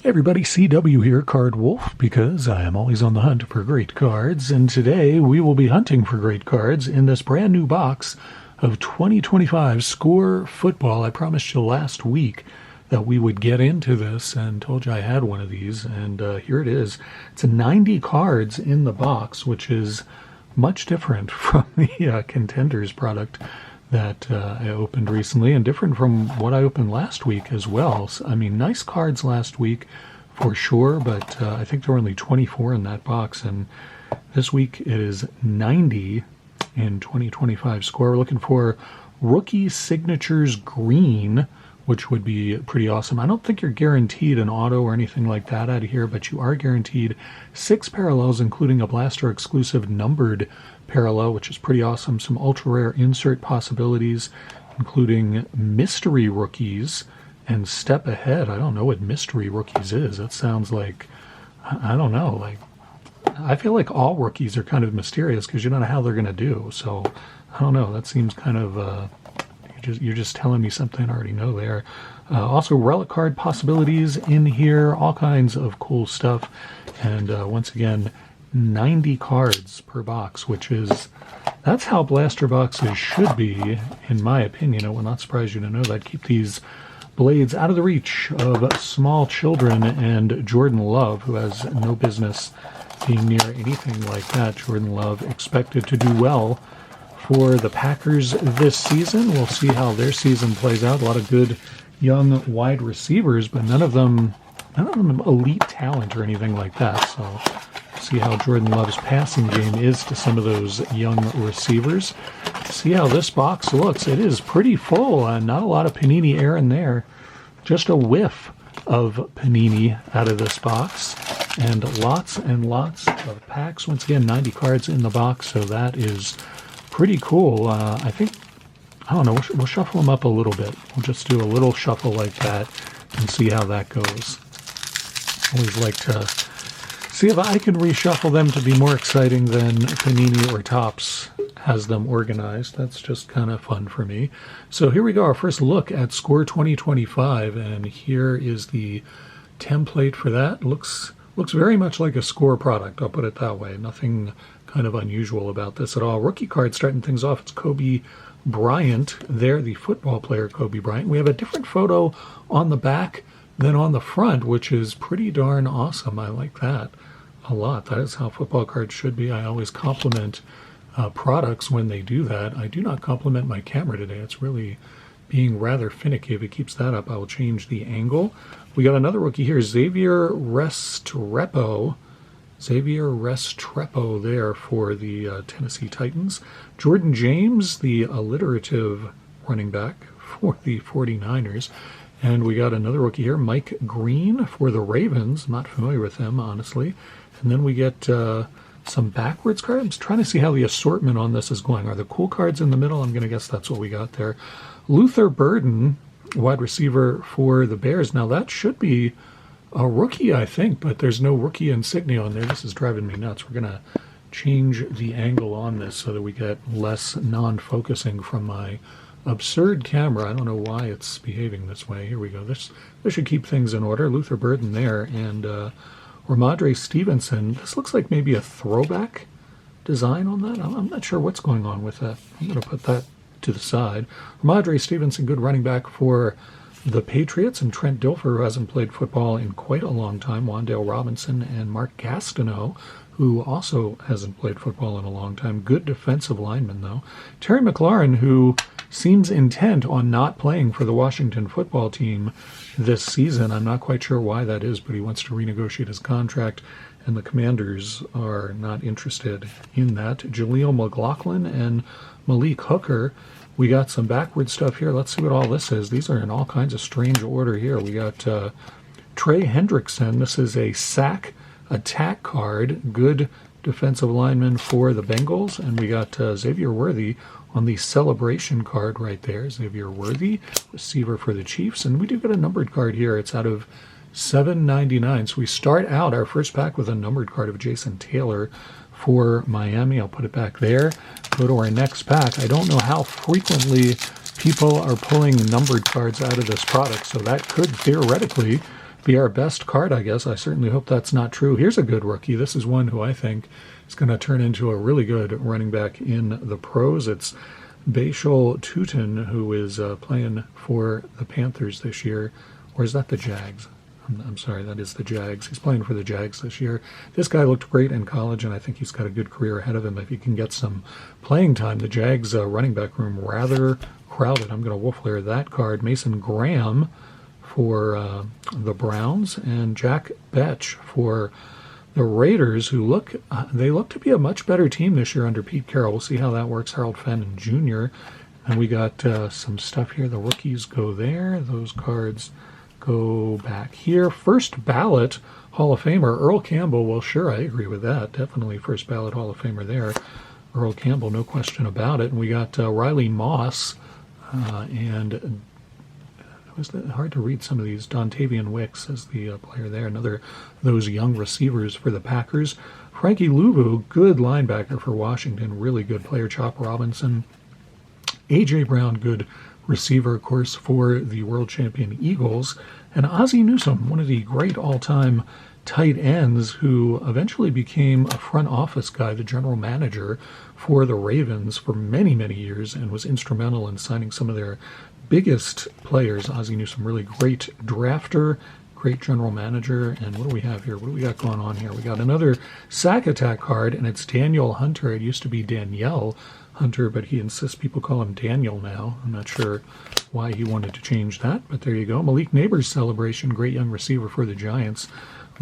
Hey everybody, CW here, Card Wolf, because I am always on the hunt for great cards, and today we will be hunting for great cards in this brand new box of 2025 Score Football. I promised you last week that we would get into this and told you I had one of these, and here it is. It's 90 cards in the box, which is much different from the Contenders product that I opened recently, and different from what I opened last week as well. So, I mean, nice cards last week for sure, but I think there were only 24 in that box, and this week it is 90 in 2025 Score. We're looking for Rookie Signatures Green, which would be pretty awesome. I don't think you're guaranteed an auto or anything like that out of here, but you are guaranteed 6 parallels, including a Blaster exclusive numbered parallel, which is pretty awesome. Some ultra rare insert possibilities, including mystery rookies and step ahead. I don't know what mystery rookies is. That sounds like, I don't know, like, I feel like all rookies are kind of mysterious because you don't know how they're going to do. So I don't know. That seems kind of, you're just telling me something I already know there. Also, relic card possibilities in here, all kinds of cool stuff. And once again, 90 cards per box, which is, that's how blaster boxes should be, in my opinion. It will not surprise you to know that. Keep these blades out of the reach of small children and Jordan Love, who has no business being near anything like that. Jordan Love expected to do well for the Packers this season. We'll see how their season plays out. A lot of good young wide receivers, but none of them elite talent or anything like that. So see how Jordan Love's passing game is to some of those young receivers. See how this box looks. It is pretty full, and not a lot of Panini air in there. Just a whiff of Panini out of this box, and lots of packs. Once again, 90 cards in the box, so that is pretty cool. I think, I don't know, we'll shuffle them up a little bit. We'll just do a little shuffle like that and see how that goes. Always like to see if I can reshuffle them to be more exciting than Panini or Topps has them organized. That's just kind of fun for me. So here we go, our first look at Score 2025, and here is the template for that. Looks very much like a Score product, I'll put it that way. Nothing kind of unusual about this at all. Rookie card starting things off, it's Kobe Bryant there, the football player Kobe Bryant. We have a different photo on the back than on the front, which is pretty darn awesome. I like that a lot. That is how football cards should be. I always compliment products when they do that. I do not compliment my camera today. It's really being rather finicky. If it keeps that up, I will change the angle. We got another rookie here, Xavier Restrepo. There for the Tennessee Titans. Jordan James, the alliterative running back for the 49ers. And we got another rookie here, Mike Green for the Ravens. I'm not familiar with him, honestly. And then we get some backwards cards. I'm just trying to see how the assortment on this is going. Are the cool cards in the middle? I'm going to guess that's what we got there. Luther Burden, wide receiver for the Bears. Now that should be a rookie, I think, but there's no rookie insignia on there. This is driving me nuts. We're going to change the angle on this so that we get less non-focusing from my absurd camera. I don't know why it's behaving this way. Here we go. This should keep things in order. Luther Burden there, and Ramadre Stevenson. This looks like maybe a throwback design on that. I'm not sure what's going on with that. I'm going to put that to the side. Ramadre Stevenson, good running back for the Patriots, and Trent Dilfer, who hasn't played football in quite a long time. Wan'Dale Robinson and Mark Gastineau, who also hasn't played football in a long time. Good defensive lineman, though. Terry McLaurin, who seems intent on not playing for the Washington football team this season. I'm not quite sure why that is, but he wants to renegotiate his contract, and the Commanders are not interested in that. Jaleel McLaughlin and Malik Hooker. We got some backward stuff here. Let's see what all this is. These are in all kinds of strange order here. We got Trey Hendrickson. This is a sack attack card. Good defensive lineman for the Bengals. And we got Xavier Worthy on the celebration card right there. Xavier Worthy, receiver for the Chiefs. And we do get a numbered card here. It's out of $7.99. So we start out our first pack with a numbered card of Jason Taylor for Miami. I'll put it back there. Go to our next pack. I don't know how frequently people are pulling numbered cards out of this product, so that could theoretically be our best card, I guess. I certainly hope that's not true. Here's a good rookie. This is one who I think is going to turn into a really good running back in the pros. It's Bashal Tutin, who is playing for the Panthers this year. Or is that the Jags? I'm sorry, that is the Jags. He's playing for the Jags this year. This guy looked great in college, and I think he's got a good career ahead of him if he can get some playing time. The Jags running back room rather crowded. I'm going to wolf layer that card. Mason Graham for the Browns, and Jack Betch for the Raiders, who look to be a much better team this year under Pete Carroll. We'll see how that works. Harold Fenton Jr. And we got some stuff here. The rookies go there. Those cards go back here. First ballot Hall of Famer, Earl Campbell. Well, sure, I agree with that. Definitely first ballot Hall of Famer there. Earl Campbell, no question about it. And we got Riley Moss, and it was hard to read some of these. Dontavian Wicks as the player there. Another of those young receivers for the Packers. Frankie Louvu, good linebacker for Washington. Really good player. Chop Robinson. A.J. Brown, good receiver, of course, for the world champion Eagles. And Ozzie Newsome, one of the great all-time tight ends who eventually became a front office guy, the general manager for the Ravens for many, many years, and was instrumental in signing some of their biggest players. Ozzie Newsome, really great drafter, great general manager. And what do we have here? What do we got going on here? We got another Sack Attack card, and it's Daniel Hunter. It used to be Danielle Hunter, but he insists people call him Daniel now. I'm not sure why he wanted to change that, but there you go. Malik Neighbors celebration, great young receiver for the Giants.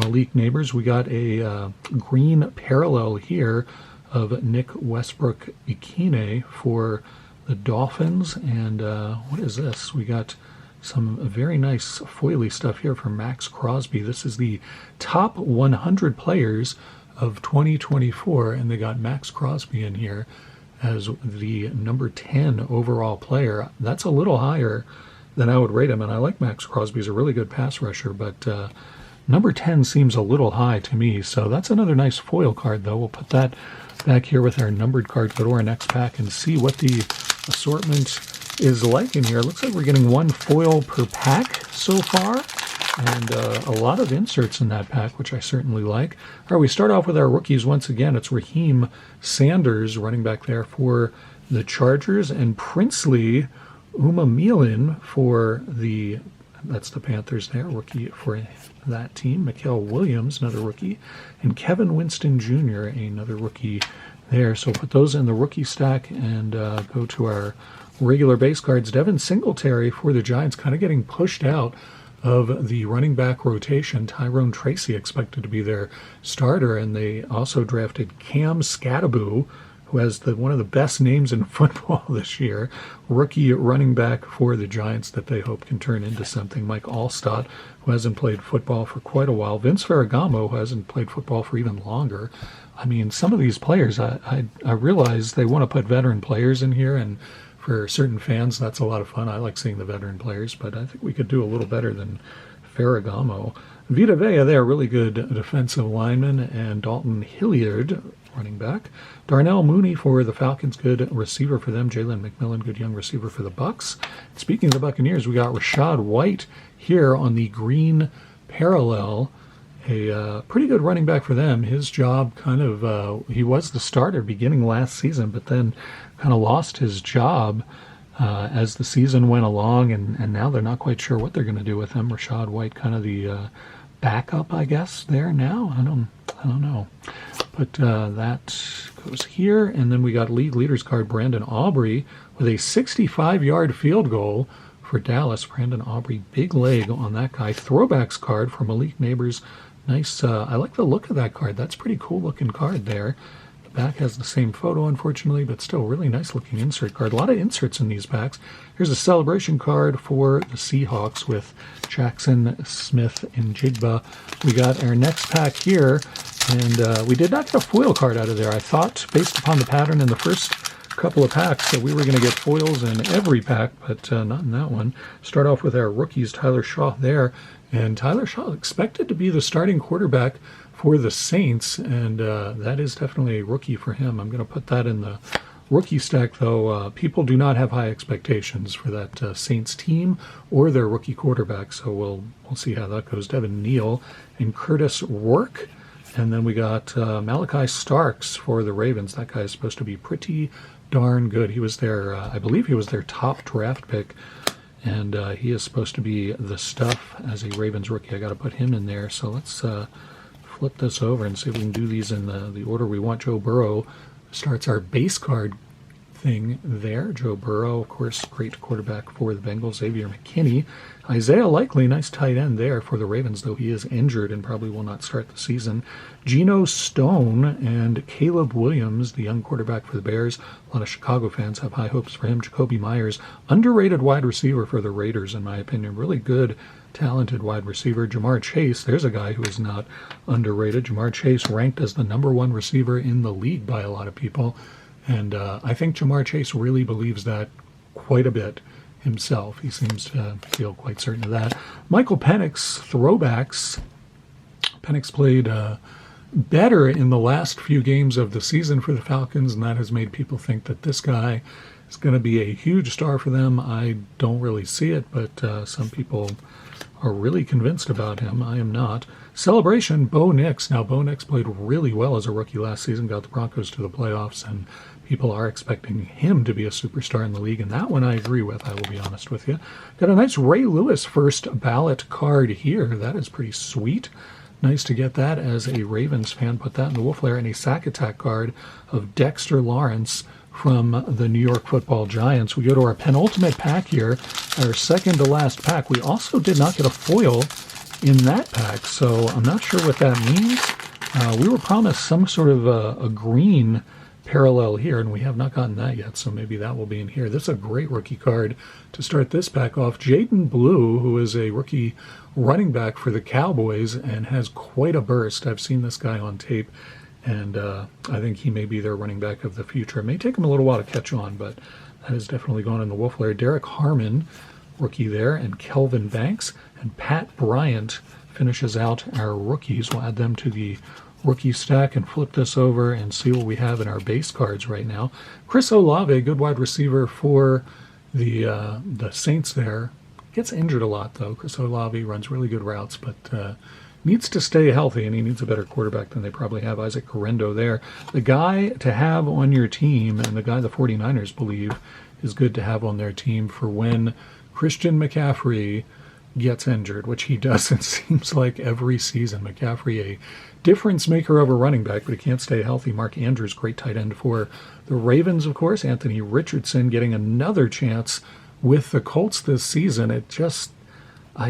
Malik Neighbors, we got a green parallel here of Nick Westbrook-Ikine for the Dolphins. And what is this? We got some very nice foily stuff here from Max Crosby. This is the top 100 players of 2024, and they got Max Crosby in here as the number 10 overall player. That's a little higher than I would rate him, and I like Max Crosby. He's a really good pass rusher, but number 10 seems a little high to me. So that's another nice foil card, though. We'll put that back here with our numbered card. Go to our next pack and see what the assortment is like in here. Looks like we're getting one foil per pack so far, and a lot of inserts in that pack, which I certainly like. All right, we start off with our rookies once again. It's Raheem Sanders, running back there for the Chargers, and Princely Umamelan for that's the Panthers there, rookie for that team. Mikael Williams, another rookie, and Kevin Winston Jr., another rookie there. So put those in the rookie stack and go to our regular base cards. Devin Singletary for the Giants, kind of getting pushed out of the running back rotation. Tyrone Tracy expected to be their starter, and they also drafted Cam Skattebo, who has one of the best names in football this year, rookie running back for the Giants that they hope can turn into something. Mike Allstott, who hasn't played football for quite a while. Vince Ferragamo, who hasn't played football for even longer. I mean, some of these players, I realize they want to put veteran players in here, and for certain fans, that's a lot of fun. I like seeing the veteran players, but I think we could do a little better than Ferragamo. Vita Vea there, really good defensive lineman, and Dalton Hilliard, running back. Darnell Mooney for the Falcons, good receiver for them. Jalen McMillan, good young receiver for the Bucks. Speaking of the Buccaneers, we got Rashad White here on the green parallel. A pretty good running back for them. His job he was the starter beginning last season, but then kind of lost his job as the season went along, and now they're not quite sure what they're going to do with him. Rashad White, kind of the backup, I guess, there now. I don't know. But that goes here, and then we got league leaders card Brandon Aubrey with a 65-yard field goal for Dallas. Brandon Aubrey, big leg on that guy. Throwbacks card for Malik Neighbors. Nice. I like the look of that card. That's a pretty cool looking card there. The back has the same photo, unfortunately, but still really nice looking insert card. A lot of inserts in these packs. Here's a celebration card for the Seahawks with Jackson, Smith, and Jigba. We got our next pack here, and we did not get a foil card out of there. I thought, based upon the pattern in the first couple of packs, that we were going to get foils in every pack, but not in that one. Start off with our rookies, Tyler Shaw there. And Tyler Shaw expected to be the starting quarterback for the Saints, and that is definitely a rookie for him. I'm going to put that in the rookie stack, though, people do not have high expectations for that Saints team or their rookie quarterback, so we'll see how that goes. Devin Neal and Curtis Rourke. And then we got Malachi Starks for the Ravens. That guy is supposed to be pretty darn good. He was their, I believe he was their top draft pick, and he is supposed to be the stuff as a Ravens rookie. I got to put him in there. So let's flip this over and see if we can do these in the order we want. Joe Burrow starts our base card thing there. Joe Burrow, of course, great quarterback for the Bengals. Xavier McKinney. Isaiah Likely, nice tight end there for the Ravens, though he is injured and probably will not start the season. Geno Stone and Caleb Williams, the young quarterback for the Bears. A lot of Chicago fans have high hopes for him. Jacoby Myers, underrated wide receiver for the Raiders, in my opinion. Really good, talented wide receiver. Jamar Chase, there's a guy who is not underrated. Jamar Chase ranked as the #1 receiver in the league by a lot of people. And I think Jamar Chase really believes that quite a bit himself. He seems to feel quite certain of that. Michael Penix, throwbacks. Penix played better in the last few games of the season for the Falcons, and that has made people think that this guy is going to be a huge star for them. I don't really see it, but some people are really convinced about him. I am not. Celebration, Bo Nix. Now, Bo Nix played really well as a rookie last season, got the Broncos to the playoffs, and people are expecting him to be a superstar in the league, and that one I agree with, I will be honest with you. Got a nice Ray Lewis first ballot card here. That is pretty sweet. Nice to get that as a Ravens fan. Put that in the Wolf Lair. And a Sack Attack card of Dexter Lawrence from the New York Football Giants. We go to our penultimate pack here, our second to last pack. We also did not get a foil in that pack, so I'm not sure what that means. We were promised some sort of a green parallel here, and we have not gotten that yet, so maybe that will be in here. This is a great rookie card to start this pack off. Jaden Blue, who is a rookie running back for the Cowboys and has quite a burst. I've seen this guy on tape, and I think he may be their running back of the future. It may take him a little while to catch on, but that has definitely gone in the Wolf Lair. Derek Harmon, rookie there, and Kelvin Banks, and Pat Bryant finishes out our rookies. We'll add them to the rookie stack and flip this over and see what we have in our base cards right now. Chris Olave, good wide receiver for the Saints there. Gets injured a lot, though. Chris Olave runs really good routes, but needs to stay healthy, and he needs a better quarterback than they probably have. Isaac Correndo there. The guy to have on your team, and the guy the 49ers believe is good to have on their team for when Christian McCaffrey gets injured, which he does, it seems like every season. McCaffrey, a difference maker of a running back, but he can't stay healthy. Mark Andrews, great tight end for the Ravens, of course. Anthony Richardson getting another chance with the Colts this season. I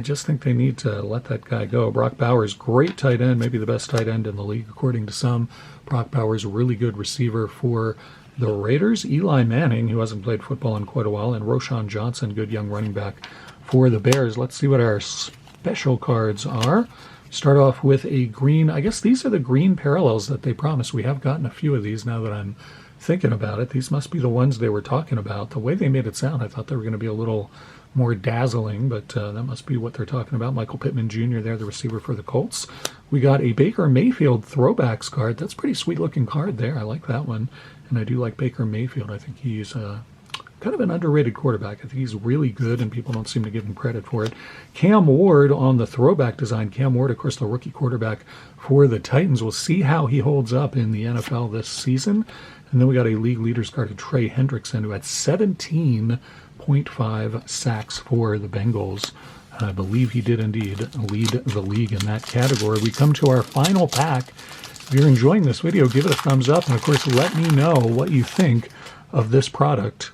just think they need to let that guy go. Brock Bowers, great tight end, maybe the best tight end in the league, according to some. Brock Bowers, really good receiver for the Raiders. Eli Manning, who hasn't played football in quite a while, and Roshan Johnson, good young running back for the Bears. Let's see what our special cards are. Start off with a green. I guess these are the green parallels that they promised. We have gotten a few of these now that I'm thinking about it. These must be the ones they were talking about. The way they made it sound, I thought they were going to be a little more dazzling, but that must be what they're talking about. Michael Pittman Jr. there, the receiver for the Colts. We got a Baker Mayfield throwbacks card. That's a pretty sweet looking card there. I like that one. And I do like Baker Mayfield. I think he's kind of an underrated quarterback. I think he's really good, and people don't seem to give him credit for it. Cam Ward on the throwback design. Cam Ward, of course, the rookie quarterback for the Titans. We'll see how he holds up in the NFL this season. And then we got a league leaders card of Trey Hendrickson, who had 17.5 sacks for the Bengals. I believe he did indeed lead the league in that category. We come to our final pack. If you're enjoying this video, give it a thumbs up. And, of course, let me know what you think of this product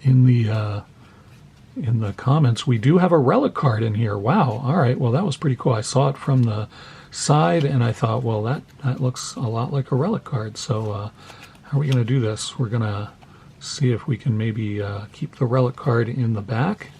in the comments. We do have a Relic card in here. Wow. All right. Well, that was pretty cool. I saw it from the side, and I thought, well, that looks a lot like a Relic card. So how are we going to do this? We're going to see if we can maybe keep the Relic card in the back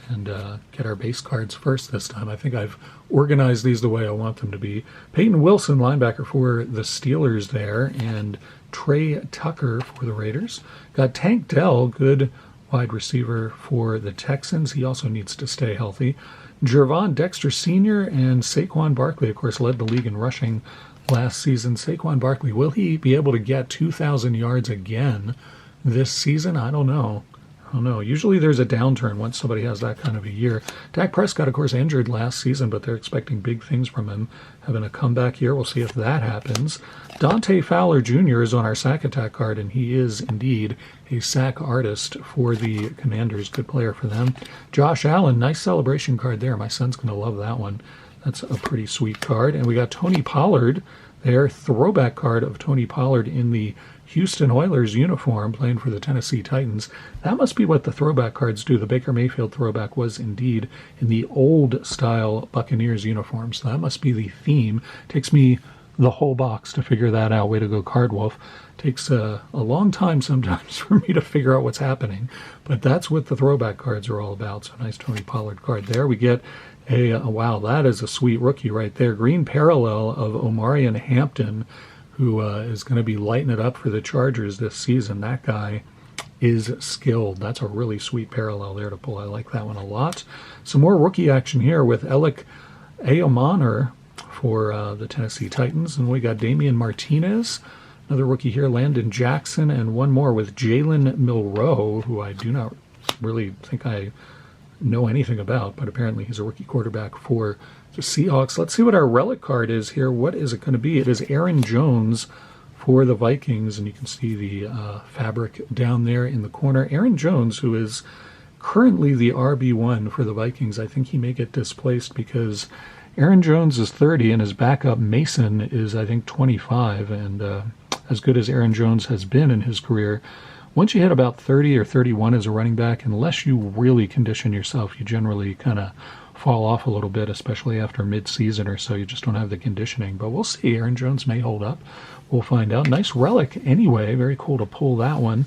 and get our base cards first this time. I think I've organized these the way I want them to be. Peyton Wilson, linebacker for the Steelers there, and Trey Tucker for the Raiders. Got Tank Dell, good wide receiver for the Texans. He also needs to stay healthy. Gervon Dexter Sr. and Saquon Barkley, of course, led the league in rushing last season. Saquon Barkley, will he be able to get 2,000 yards again this season? I don't know. Usually there's a downturn once somebody has that kind of a year. Dak Prescott, of course, injured last season, but they're expecting big things from him. Having a comeback year. We'll see if that happens. Dante Fowler Jr. is on our sack attack card, and he is indeed a sack artist for the Commanders. Good player for them. Josh Allen, nice celebration card there. My son's going to love that one. That's a pretty sweet card. And we got Tony Pollard there. Throwback card of Tony Pollard in the Houston Oilers uniform playing for the Tennessee Titans. That must be what the throwback cards do. The Baker Mayfield throwback was indeed in the old style Buccaneers uniform. So that must be the theme. Takes me the whole box to figure that out. Way to go, Card Wolf. Takes a long time sometimes for me to figure out what's happening. But that's what the throwback cards are all about. So nice Tony Pollard card there. We get wow, that is a sweet rookie right there. Green parallel of Omarion Hampton, who is going to be lighting it up for the Chargers this season. That guy is skilled. That's a really sweet parallel there to pull. I like that one a lot. Some more rookie action here with Alec Ayomaner for the Tennessee Titans. And we got Damian Martinez, another rookie here, Landon Jackson, and one more with Jalen Milroe, who I do not really think I know anything about, but apparently he's a rookie quarterback for the Seahawks. Let's see what our relic card is here. What is it going to be? It is Aaron Jones for the Vikings, and you can see the fabric down there in the corner. Aaron Jones, who is currently the RB1 for the Vikings. I think he may get displaced because Aaron Jones is 30 and his backup Mason is, I think, 25, and as good as Aaron Jones has been in his career, once you hit about 30 or 31 as a running back, unless you really condition yourself, you generally kind of fall off a little bit, especially after mid-season or so. You just don't have the conditioning. But we'll see. Aaron Jones may hold up. We'll find out. Nice relic anyway. Very cool to pull that one.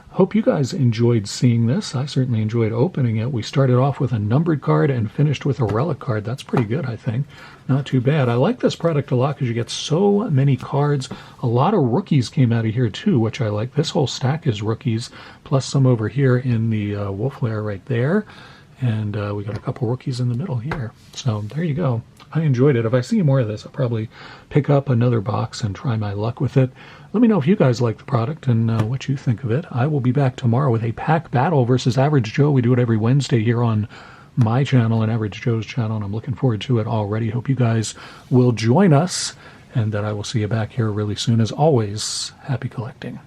Hope you guys enjoyed seeing this. I certainly enjoyed opening it. We started off with a numbered card and finished with a relic card. That's pretty good, I think. Not too bad. I like this product a lot because you get so many cards. A lot of rookies came out of here too, which I like. This whole stack is rookies, plus some over here in the wolf lair right there. And we got a couple rookies in the middle here. So there you go. I enjoyed it. If I see more of this, I'll probably pick up another box and try my luck with it. Let me know if you guys like the product and what you think of it. I will be back tomorrow with a pack battle versus Average Joe. We do it every Wednesday here on my channel and Average Joe's channel, and I'm looking forward to it already. Hope you guys will join us, and that I will see you back here really soon. As always, happy collecting.